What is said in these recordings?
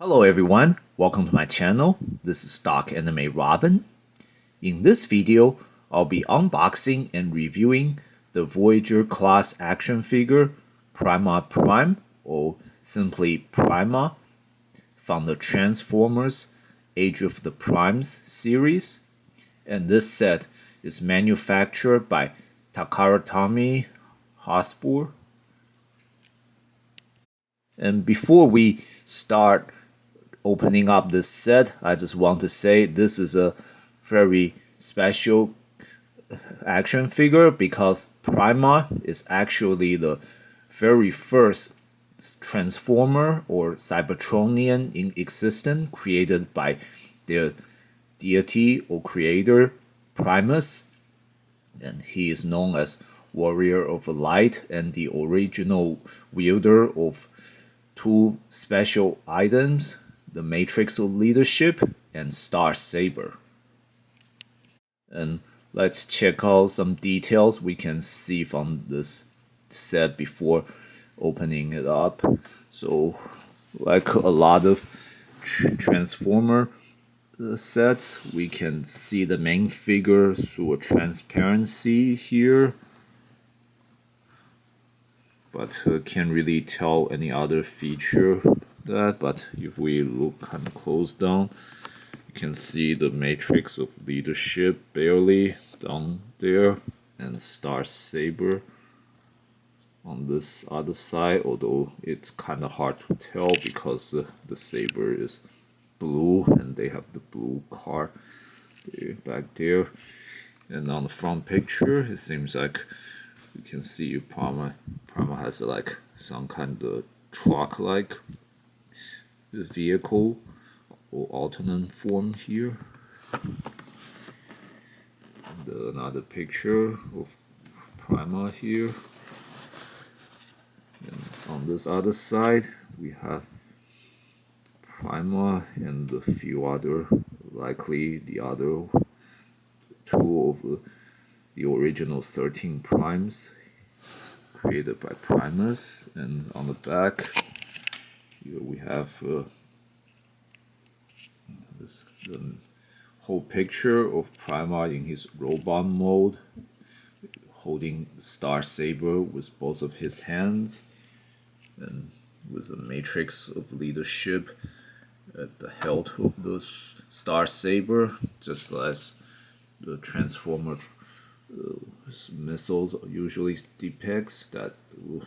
Hello everyone, welcome to my channel. This is Stock Anime Robin. In this video, I'll be unboxing and reviewing the Voyager class action figure Prima Prime, or simply Prima, from the Transformers Age of the Primes series. And this set is manufactured by Takara Hospo. And before we start opening up this set, I just want to say this is a very special action figure because Prima is actually the very first Transformer or Cybertronian in existence created by their deity or creator Primus, and he is known as Warrior of Light and the original wielder of two special items, the Matrix of Leadership and Star Saber. And let's check out some details we can see from this set before opening it up. So, like a lot of Transformer sets, we can see the main figure through a transparency here, but can't really tell any other feature that. But if we look kind of close down, you can see the Matrix of Leadership barely down there, and Star Saber on this other side, although it's kind of hard to tell because the saber is blue and they have the blue card back there. And on the front picture, it seems like you can see Prima has like some kind of truck-like vehicle or alternate form here. And another picture of Prima here. And on this other side, we have Prima and a few other, likely the other two of the original 13 primes created by Primus. And on the back here we have the whole picture of Prima in his robot mode, holding Star Saber with both of his hands, and with a Matrix of Leadership at the hilt of the Star Saber, just as the Transformer missiles usually depicts, that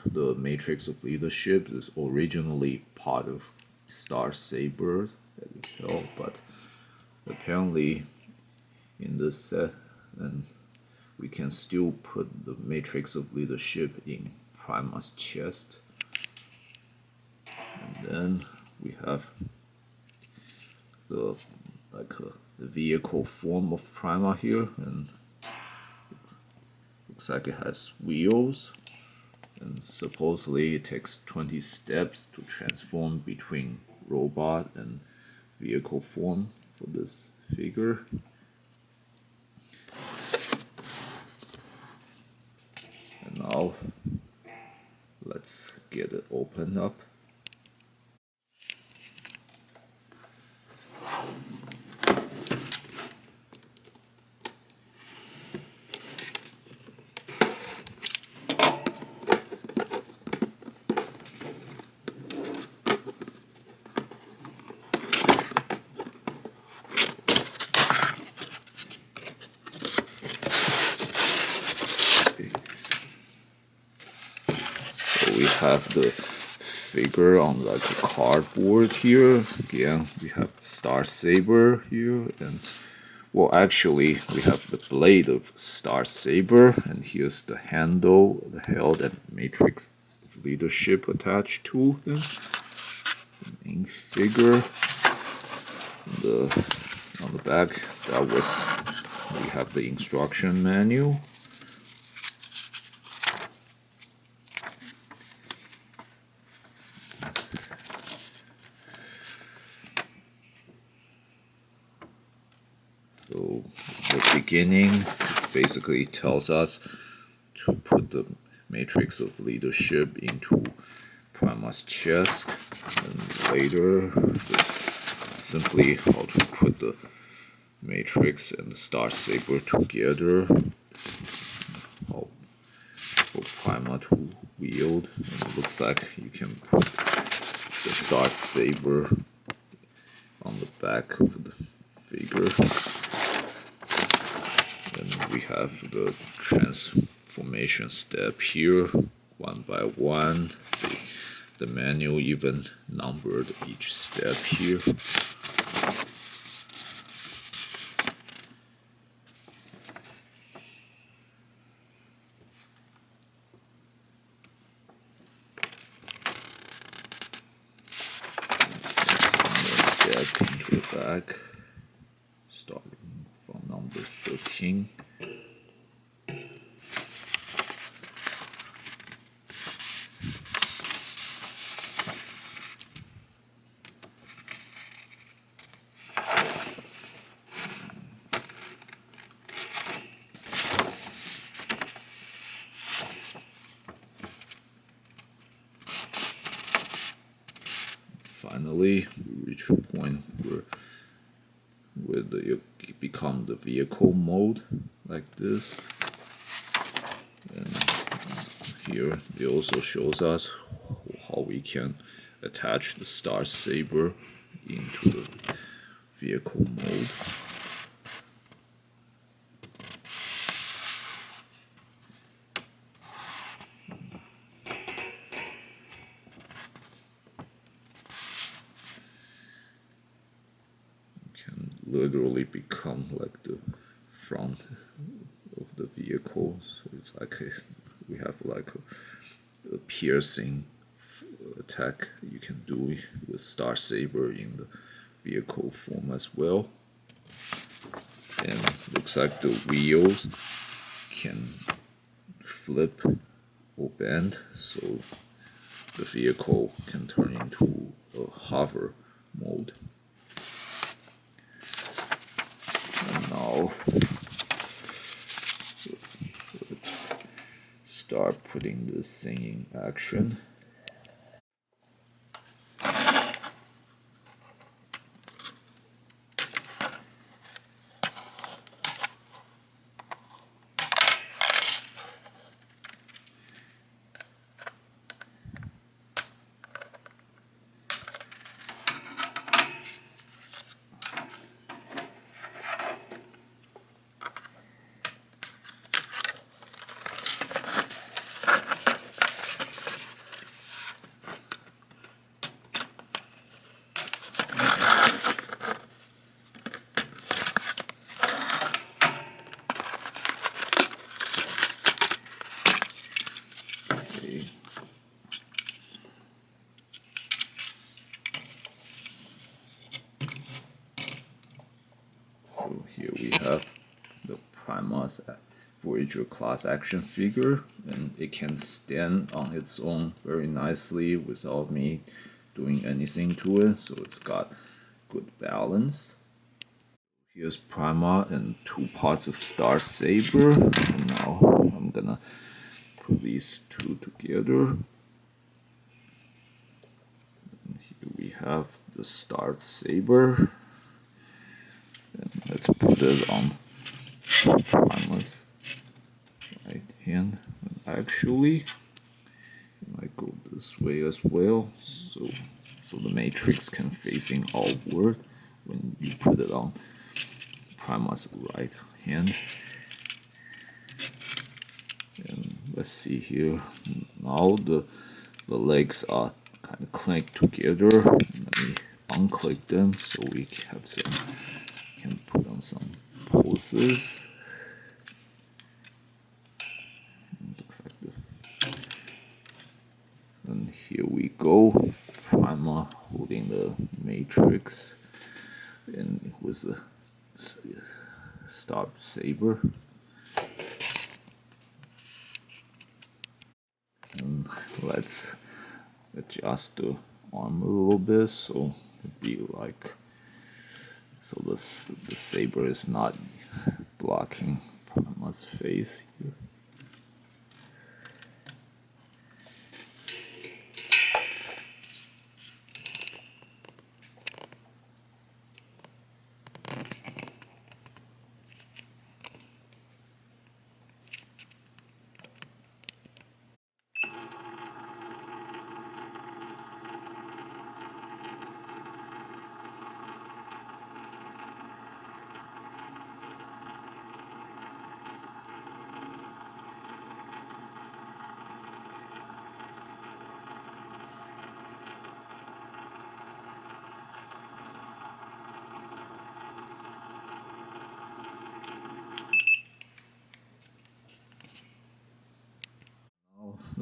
the Matrix of Leadership is originally part of Star Saber at its hilt, but apparently in this set, and we can still put the Matrix of Leadership in Prima's chest. And then we have the vehicle form of Prima here, and looks like it has wheels, and supposedly it takes 20 steps to transform between robot and vehicle form for this figure. And now let's get it opened up. We have the figure on like a cardboard here. Again, we have Star Saber here, and well, actually we have the blade of Star Saber, and here's the handle, the hilt, and Matrix of Leadership attached to him. The main figure. On the back, we have the instruction manual. So the beginning basically tells us to put the Matrix of Leadership into Prima's chest. And later, just simply how to put the matrix and the Star Saber together. How for Prima to wield. And it looks like you can put the Star Saber on the back of the figure. And we have the transformation step here, one by one. The manual even numbered each step here. Step into the back, starting from number 13. Finally, we reach a point where you become the vehicle mode like this. And here it also shows us how we can attach the Star Saber into the vehicle mode. Literally become like the front of the vehicle, so it's like we have like a piercing attack you can do with Star Saber in the vehicle form as well. And looks like the wheels can flip or bend, so the vehicle can turn into a hover mode. Now let's start putting this thing in action. So here we have the Prima's Voyager class action figure, and it can stand on its own very nicely without me doing anything to it, so it's got good balance. Here's Prima and 2 parts of Star Saber, and now I'm gonna put these two together. And here we have the Star Saber. And let's put it on Prima's right hand. And actually, it might go this way as well, so the matrix can facing outward when you put it on Prima's right hand. And let's see here. Now the legs are kind of clicked together. Let me unclick them so we have can put on some poses. Looks like and here we go. Prima holding the matrix and with the Star Saber. And let's adjust the arm a little bit so it'd be like the saber is not blocking Prima's face here.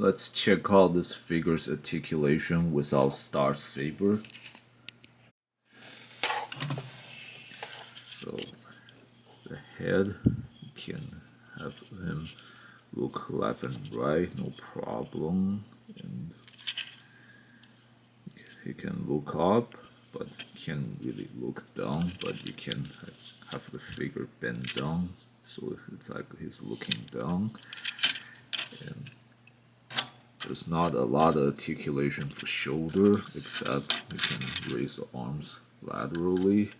let's check out this figure's articulation without Star Saber. So the head, you can have him look left and right, no problem, and he can look up, but can't really look down, but you can have the figure bend down, so it's like he's looking down. And there's not a lot of articulation for shoulder, except you can raise the arms laterally.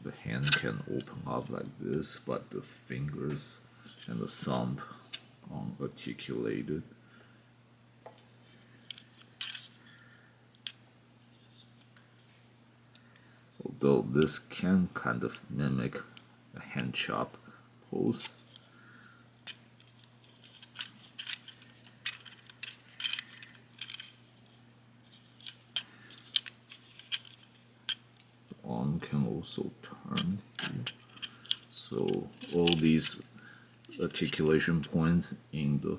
The hand can open up like this, but the fingers and the thumb aren't articulated. Although this can kind of mimic a hand chop pose. The arm can also turn here. So all these articulation points in the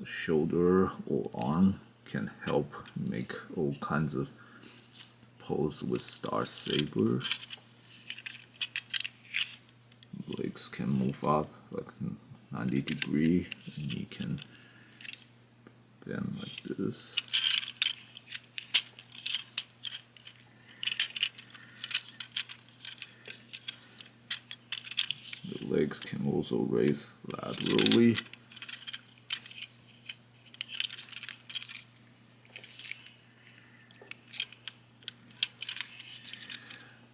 shoulder or arm can help make all kinds of pose with Star Saber. Legs can move up like 90 degrees, and he can bend like this. The legs can also raise laterally.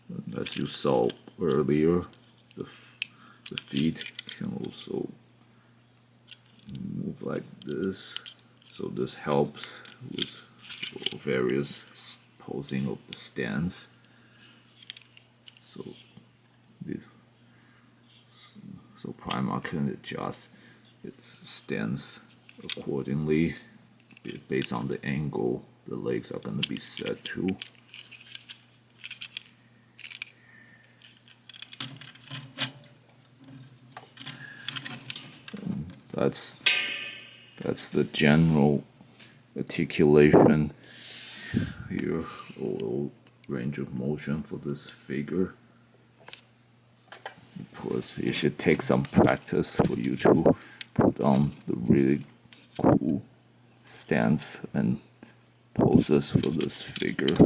And as you saw earlier, the feet can also move like this. So this helps with various posing of the stance. So Prima can adjust its stance accordingly based on the angle the legs are going to be set to. And that's the general articulation here, or range of motion for this figure. Of course, it should take some practice for you to put on the really cool stance and poses for this figure.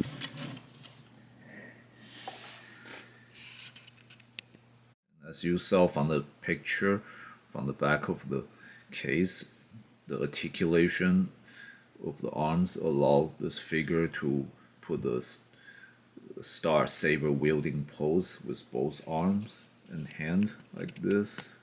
As you saw from the picture, from the back of the case, the articulation of the arms allow this figure to put the Star Saber wielding pose with both arms and hand like this.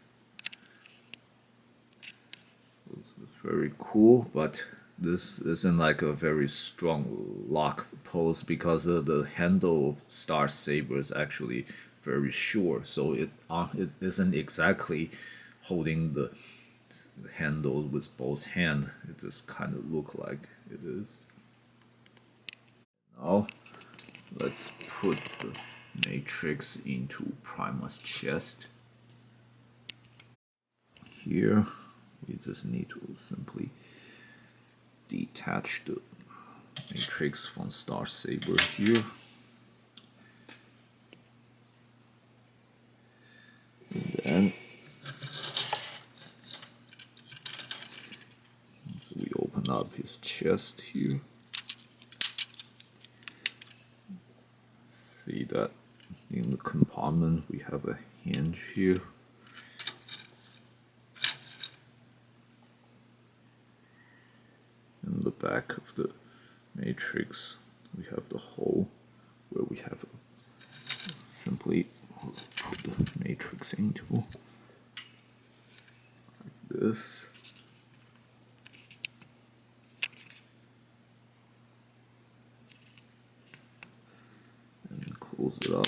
It's very cool, but this isn't like a very strong lock pose because the handle of Star Saber is actually very short, so it isn't exactly holding the handle with both hands. It just kind of look like it is. Now let's put the matrix into Prima's chest. Here we just need to simply detach the matrix from Star Saber here. And then so we open up his chest here. See that in the compartment we have a hinge here. In the back of the matrix we have the hole where we have simply put the matrix into, like this. And close it up.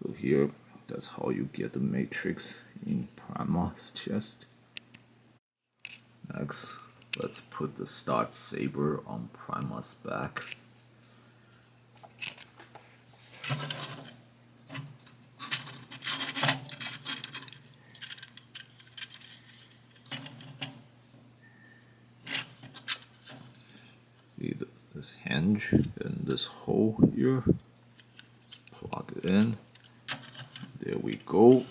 So here, that's how you get the matrix in Prima's chest. Next, let's put the Star Saber on Prima's back. See this hinge and this hole here. Let's plug it in. There we go.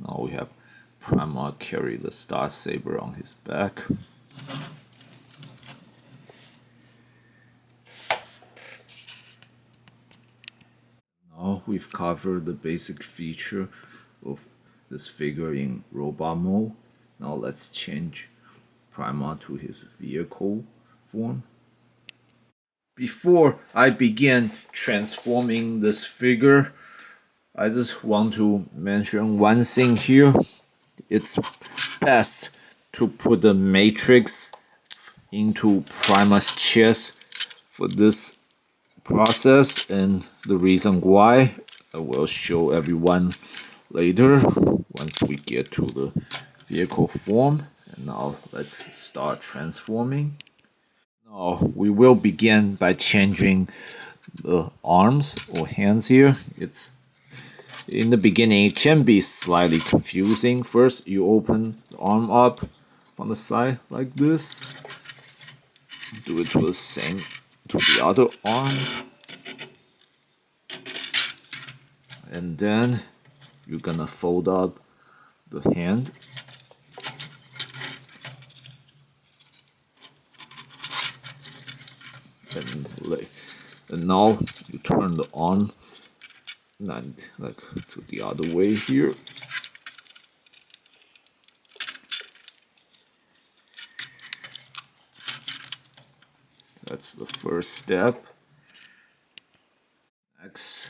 Now we have Prima carry the Star Saber on his back. Now we've covered the basic feature of this figure in robot mode. Now let's change Prima to his vehicle form. Before I begin transforming this figure, I just want to mention one thing here. It's best to put the matrix into Prima's chest for this process, and the reason why I will show everyone later once we get to the vehicle form. And now let's start transforming. Now we will begin by changing the arms or hands here. It's in the beginning it can be slightly confusing. First you open the arm up from the side like this. Do it to the same to the other arm. And then you're gonna fold up the hand. And now you turn the arm like to the other way here. That's the first step. Next,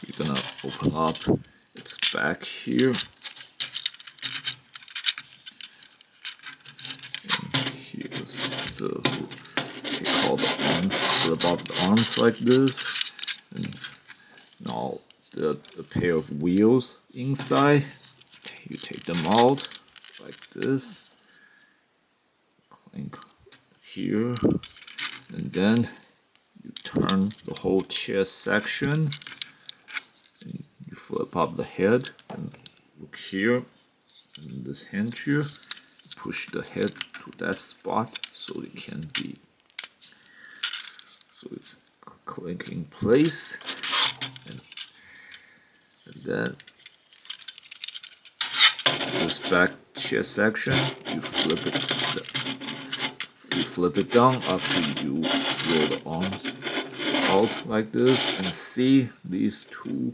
we're gonna open up its back here. And here's the take all the arms, flip up the arms like this. And now a pair of wheels inside. You take them out like this. Clink here. And then you turn the whole chest section. And you flip up the head and look here. And this hinge here. Push the head to that spot so it can be. So it's click in place. And then this back chest section, you flip it down after you roll the arms out like this, and see these two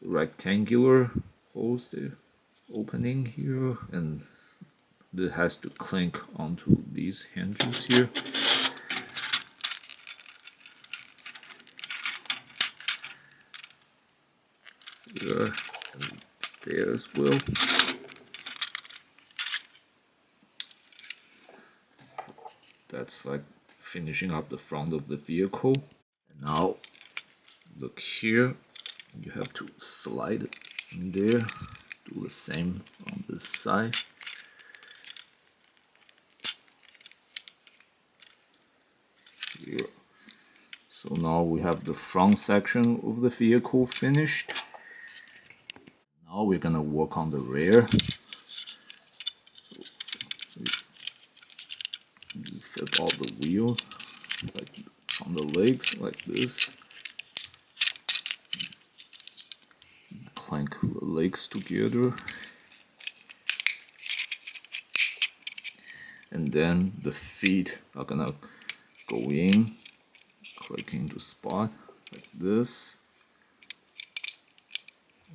rectangular holes there opening here, and it has to clink onto these hinges here. There and there as well. That's like finishing up the front of the vehicle. And now look here, you have to slide it in there. Do the same on this side. Here. So now we have the front section of the vehicle finished. Now we're gonna work on the rear. So you flip all the wheels like on the legs like this. Clank the legs together. And then the feet are gonna go in, click into spot like this.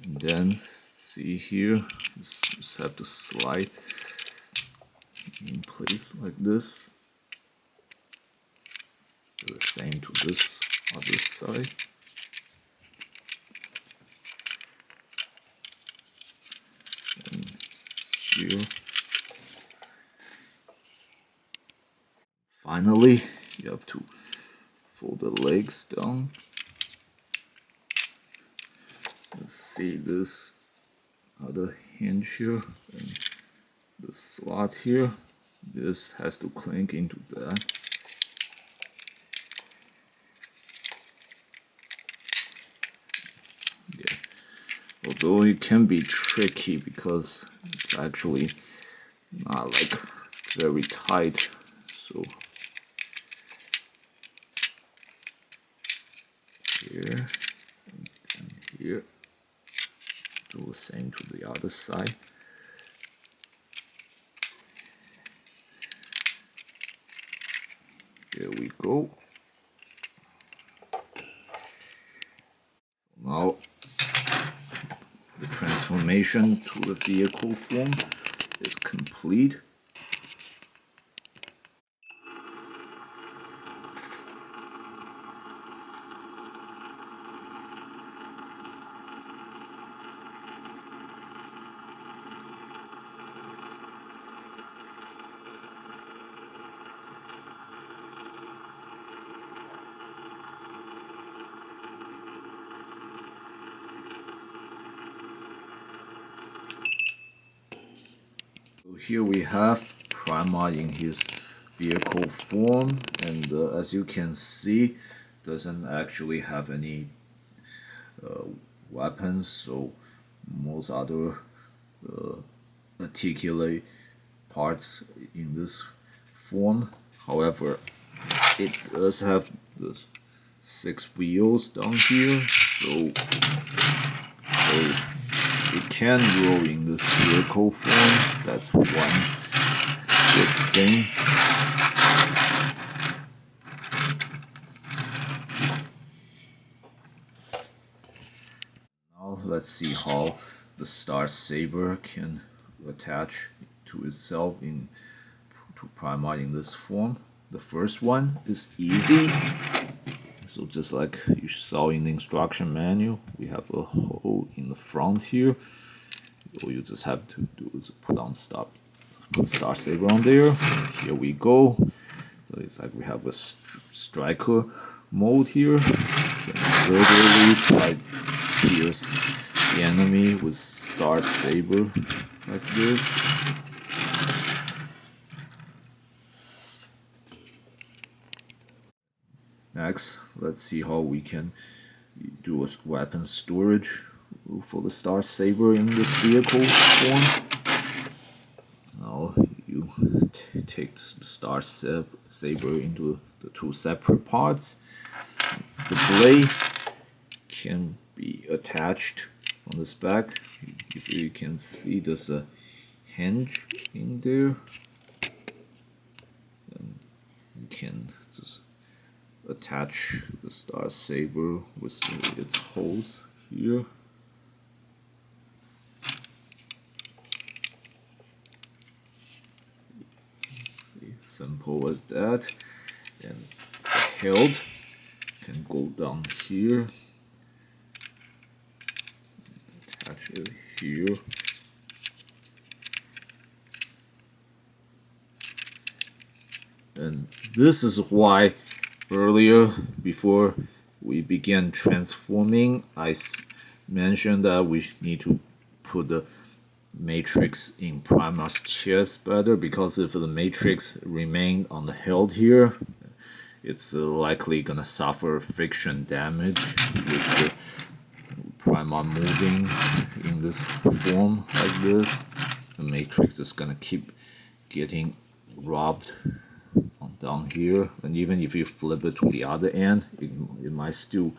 And then see here, just have to slide in place like this. Do the same to this other side. And here. Finally, you have to fold the legs down. let's see this other hinge here and the slot here. This has to clink into that. Yeah, although it can be tricky because it's actually not like very tight, so here and here. Do the same to the other side. There we go. Now the transformation to the vehicle form is complete. Here we have Prima in his vehicle form, and as you can see, doesn't actually have any weapons, so most other articulate parts in this form. However, it does have the 6 wheels down here, so it can roll in this vehicle form. That's one good thing. Now let's see how the Star Saber can attach to itself to Prima in this form. The first one is easy. So just like you saw in the instruction manual, we have a hole in the front here. All you just have to do is put Star Saber on there. Here we go. So it's like we have a striker mode here. You can literally try to pierce the enemy with Star Saber like this. Next, let's see how we can do a weapon storage for the Star Saber in this vehicle form. Now you take the Star Saber into the 2 separate parts. The blade can be attached on this back. If you can see, there's a hinge in there, and you can just attach the Star Saber with its holes here. Simple as that. And the hilt can go down here, attach it here. And this is why earlier, before we began transforming, I mentioned that we need to put the matrix in Prima's chest better, because if the matrix remained on the hilt here, it's likely gonna suffer friction damage with the Prima moving in this form like this. The matrix is gonna keep getting rubbed down here, and even if you flip it to the other end, it might still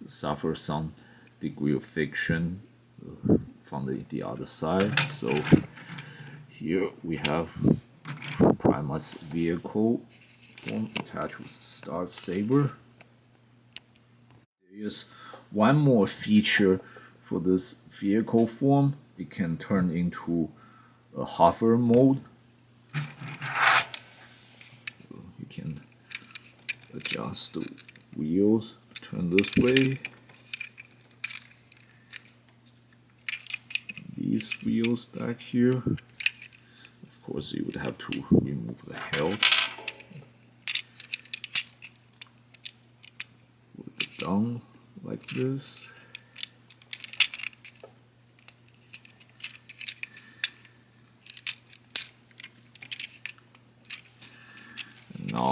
suffer some degree of friction from the other side. So here we have Prima's vehicle form attached with the Star Saber. There is one more feature for this vehicle form. It can turn into a hover mode. You can adjust the wheels, turn this way. These wheels back here. Of course, you would have to remove the hilt. Put it down like this.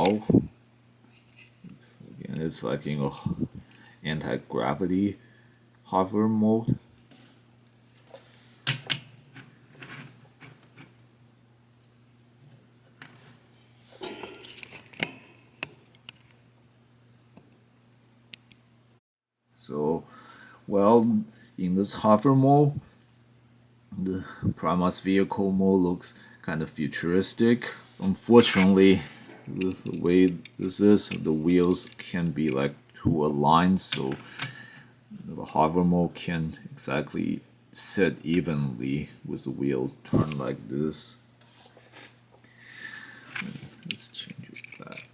well. It's like in a anti-gravity hover mode. So, well, in this hover mode, the Prima's vehicle mode looks kind of futuristic. Unfortunately, the way this is, the wheels can be like too aligned, so the hover mode can't exactly sit evenly with the wheels turned like this. Let's change it back.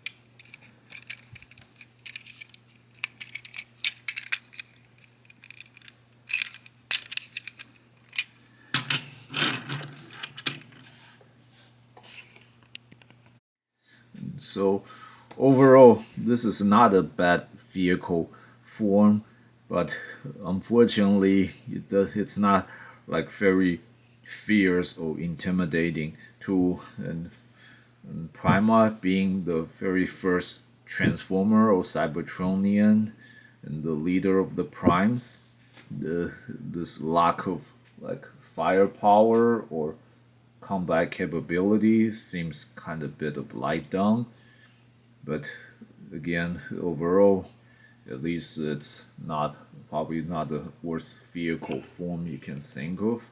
So overall, this is not a bad vehicle form, but unfortunately, it's not like very fierce or intimidating tool. And Prima being the very first Transformer or Cybertronian and the leader of the Primes, this lack of like firepower or combat capability seems kind of bit of light down, but again, overall, at least it's not probably not the worst vehicle form you can think of.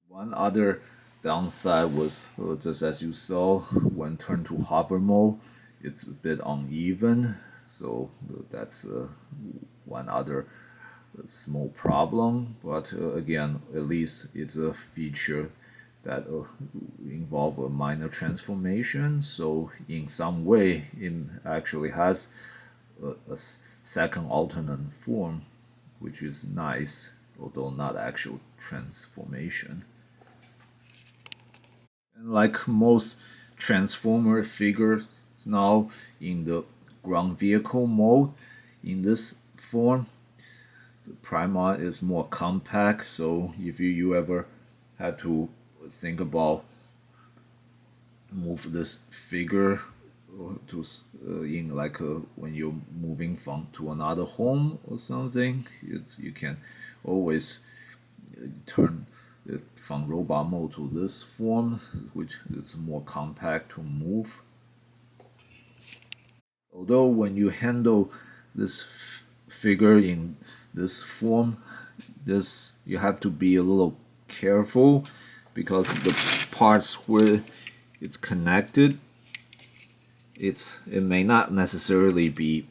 One other downside was just as you saw when turned to hover mode, it's a bit uneven, so that's one other small problem. But again, at least it's a feature that involve a minor transformation. So in some way, it actually has a second alternate form, which is nice, although not actual transformation. And like most transformer figures now in the ground vehicle mode, in this form, the Prima is more compact. So if you ever had to think about move this figure to in like when you're moving from to another home or something, you can always turn it from robot mode to this form, which is more compact to move. Although when you handle this figure in this form, this you have to be a little careful because the parts where it's connected, it may not necessarily be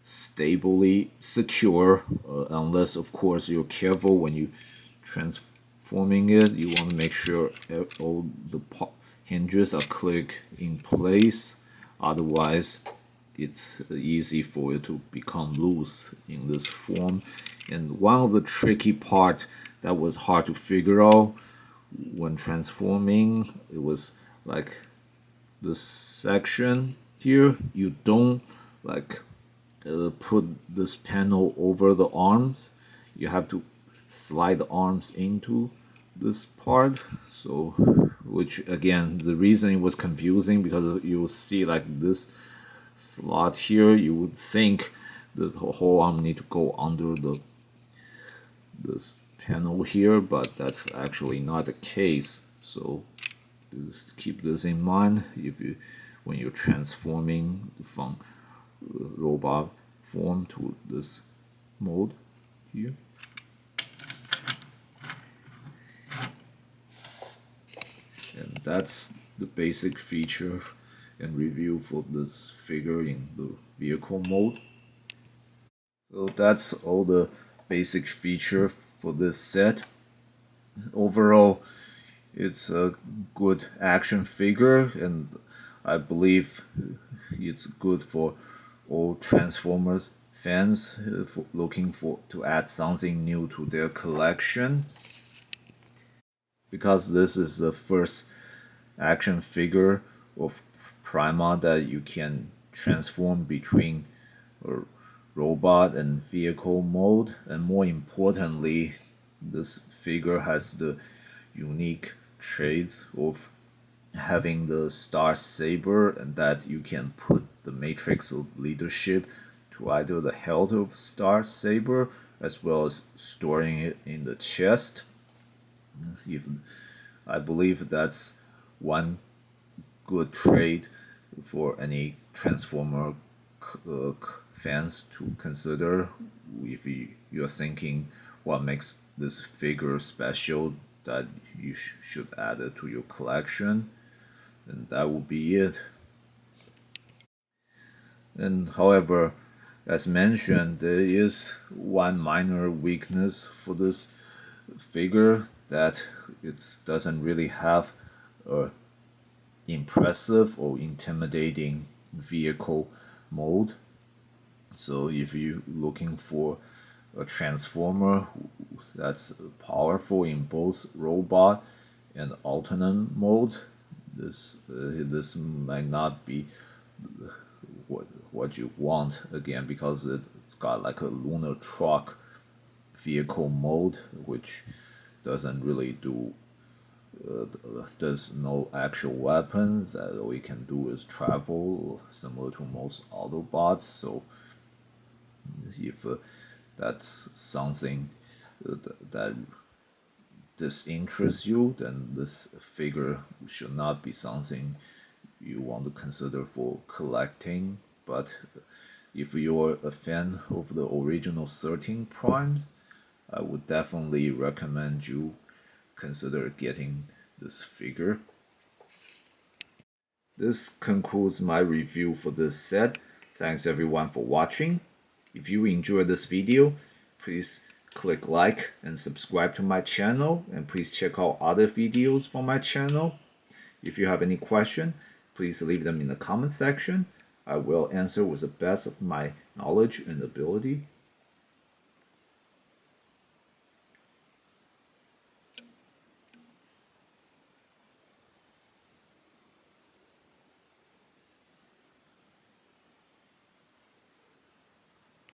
stably secure unless of course you're careful when you transforming it. You want to make sure all the hinges are clicked in place, otherwise it's easy for it to become loose in this form. And one of the tricky part that was hard to figure out when transforming, it was like this section here, you don't like put this panel over the arms, you have to slide the arms into this part. So which again, the reason it was confusing because you see like this slot here, you would think the whole arm need to go under this panel here, but that's actually not the case. So just keep this in mind if you when you're transforming from robot form to this mode here. And that's the basic feature and review for this figure in the vehicle mode. So that's all the basic feature for this set. Overall, it's a good action figure, and I believe it's good for all Transformers fans looking for to add something new to their collection. Because this is the first action figure of Prima that you can transform between robot and vehicle mode, and more importantly, this figure has the unique traits of having the Star Saber, and that you can put the matrix of leadership to either the health of Star Saber as well as storing it in the chest. Even I believe that's one good trade for any Transformer fans to consider if you're thinking what makes this figure special that you should add it to your collection, and that would be it. And however, as mentioned, there is one minor weakness for this figure, that it doesn't really have a impressive or intimidating vehicle mode. So if you're looking for a transformer that's powerful in both robot and alternate mode, this might not be what you want, again, because it's got like a lunar truck vehicle mode, which doesn't really do there's no actual weapons. That all you can do is travel, similar to most Autobots. So if that's something that disinterests you, then this figure should not be something you want to consider for collecting. But if you're a fan of the original 13 Primes, I would definitely recommend you consider getting this figure. This concludes my review for this set. Thanks everyone for watching. If you enjoyed this video, please click like and subscribe to my channel, and please check out other videos from my channel. If you have any question, please leave them in the comment section. I will answer with the best of my knowledge and ability.